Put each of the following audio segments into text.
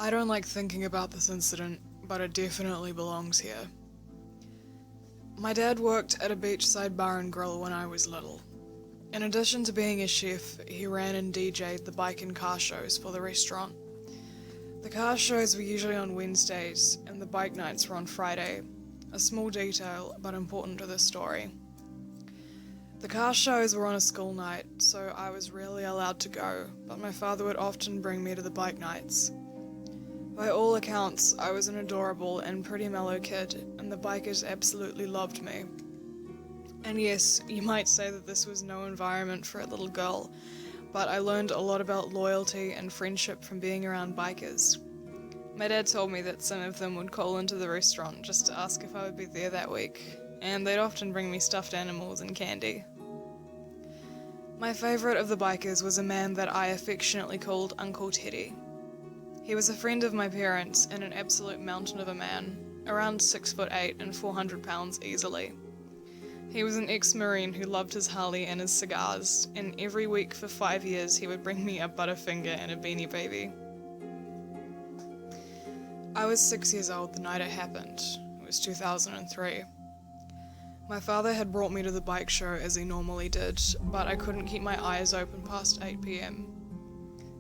I don't like thinking about this incident, but it definitely belongs here. My dad worked at a beachside bar and grill when I was little. In addition to being a chef, he ran and DJ'd the bike and car shows for the restaurant. The car shows were usually on Wednesdays, and the bike nights were on Friday. A small detail, but important to this story. The car shows were on a school night, so I was rarely allowed to go, but my father would often bring me to the bike nights. By all accounts, I was an adorable and pretty mellow kid, and the bikers absolutely loved me. And yes, you might say that this was no environment for a little girl, but I learned a lot about loyalty and friendship from being around bikers. My dad told me that some of them would call into the restaurant just to ask if I would be there that week, and they'd often bring me stuffed animals and candy. My favourite of the bikers was a man that I affectionately called Uncle Teddy. He was a friend of my parents and an absolute mountain of a man, around 6'8" and 400 pounds easily. He was an ex-marine who loved his Harley and his cigars, and every week for 5 years he would bring me a Butterfinger and a Beanie Baby. I was 6 years old the night it happened. It was 2003. My father had brought me to the bike show as he normally did, but I couldn't keep my eyes open past 8 p.m.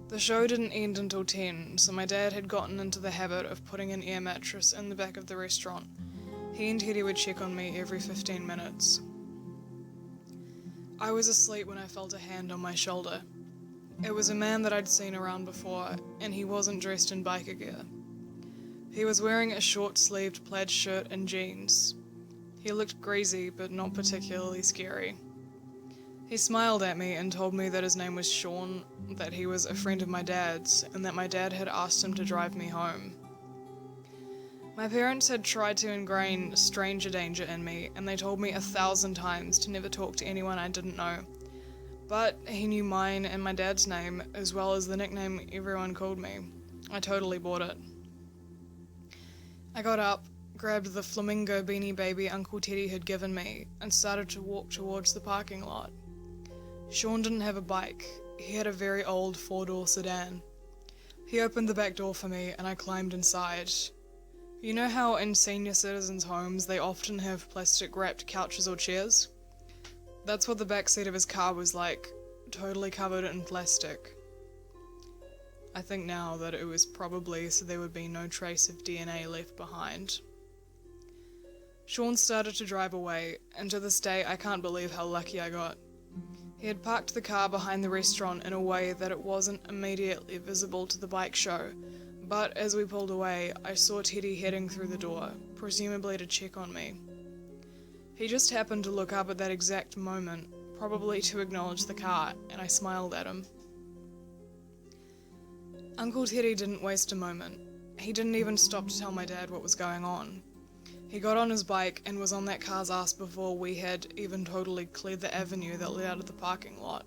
The show didn't end until 10, so my dad had gotten into the habit of putting an air mattress in the back of the restaurant. He and Teddy would check on me every 15 minutes. I was asleep when I felt a hand on my shoulder. It was a man that I'd seen around before, and he wasn't dressed in biker gear. He was wearing a short-sleeved plaid shirt and jeans. He looked greasy, but not particularly scary. He smiled at me and told me that his name was Sean, that he was a friend of my dad's, and that my dad had asked him to drive me home. My parents had tried to ingrain stranger danger in me, and they told me 1,000 times to never talk to anyone I didn't know. But he knew mine and my dad's name, as well as the nickname everyone called me. I totally bought it. I got up, grabbed the flamingo Beanie Baby Uncle Teddy had given me, and started to walk towards the parking lot. Sean didn't have a bike. He had a very old 4-door sedan. He opened the back door for me, and I climbed inside. You know how in senior citizens' homes they often have plastic-wrapped couches or chairs? That's what the back seat of his car was like, totally covered in plastic. I think now that it was probably so there would be no trace of DNA left behind. Sean started to drive away, and to this day I can't believe how lucky I got. He had parked the car behind the restaurant in a way that it wasn't immediately visible to the bike show, but as we pulled away, I saw Teddy heading through the door, presumably to check on me. He just happened to look up at that exact moment, probably to acknowledge the car, and I smiled at him. Uncle Teddy didn't waste a moment. He didn't even stop to tell my dad what was going on. He got on his bike and was on that car's ass before we had even totally cleared the avenue that led out of the parking lot.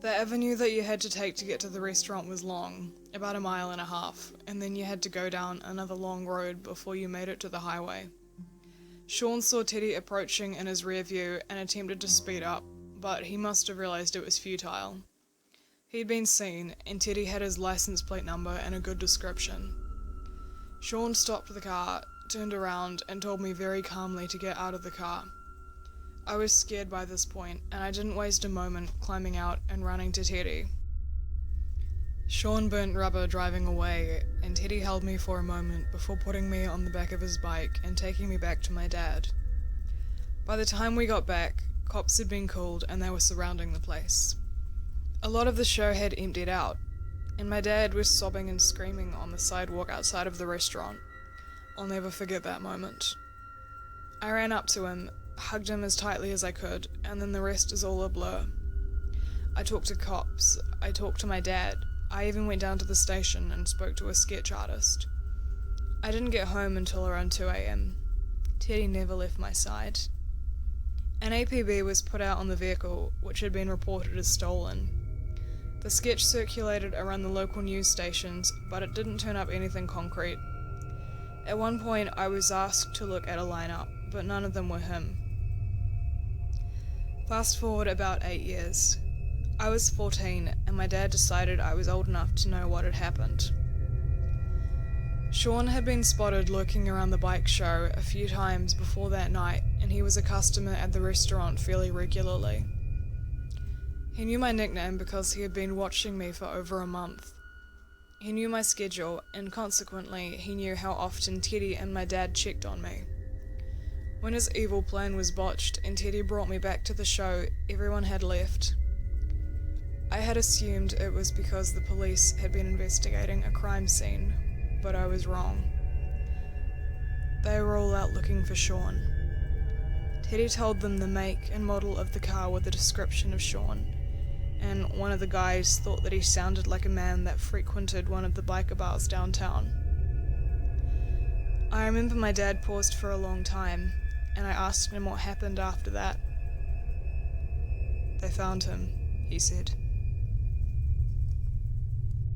The avenue that you had to take to get to the restaurant was long, about 1.5 miles, and then you had to go down another long road before you made it to the highway. Sean saw Teddy approaching in his rear view and attempted to speed up, but he must have realised it was futile. He'd been seen, and Teddy had his license plate number and a good description. Sean stopped the car, turned around, and told me very calmly to get out of the car. I was scared by this point, and I didn't waste a moment climbing out and running to Teddy. Sean burnt rubber driving away, and Teddy held me for a moment before putting me on the back of his bike and taking me back to my dad. By the time we got back, cops had been called and they were surrounding the place. A lot of the show had emptied out, and my dad was sobbing and screaming on the sidewalk outside of the restaurant. I'll never forget that moment. I ran up to him, hugged him as tightly as I could, and then the rest is all a blur. I talked to cops, I talked to my dad, I even went down to the station and spoke to a sketch artist. I didn't get home until around 2 a.m. Teddy never left my side. An APB was put out on the vehicle, which had been reported as stolen. The sketch circulated around the local news stations, but it didn't turn up anything concrete. At one point I was asked to look at a lineup, but none of them were him. Fast forward about 8 years. I was 14, and my dad decided I was old enough to know what had happened. Sean had been spotted lurking around the bike show a few times before that night, and he was a customer at the restaurant fairly regularly. He knew my nickname because he had been watching me for over a month. He knew my schedule, and consequently he knew how often Teddy and my dad checked on me. When his evil plan was botched and Teddy brought me back to the show, everyone had left. I had assumed it was because the police had been investigating a crime scene, but I was wrong. They were all out looking for Sean. Teddy told them the make and model of the car with a description of Sean, and one of the guys thought that he sounded like a man that frequented one of the biker bars downtown. I remember my dad paused for a long time, and I asked him what happened after that. "They found him," he said.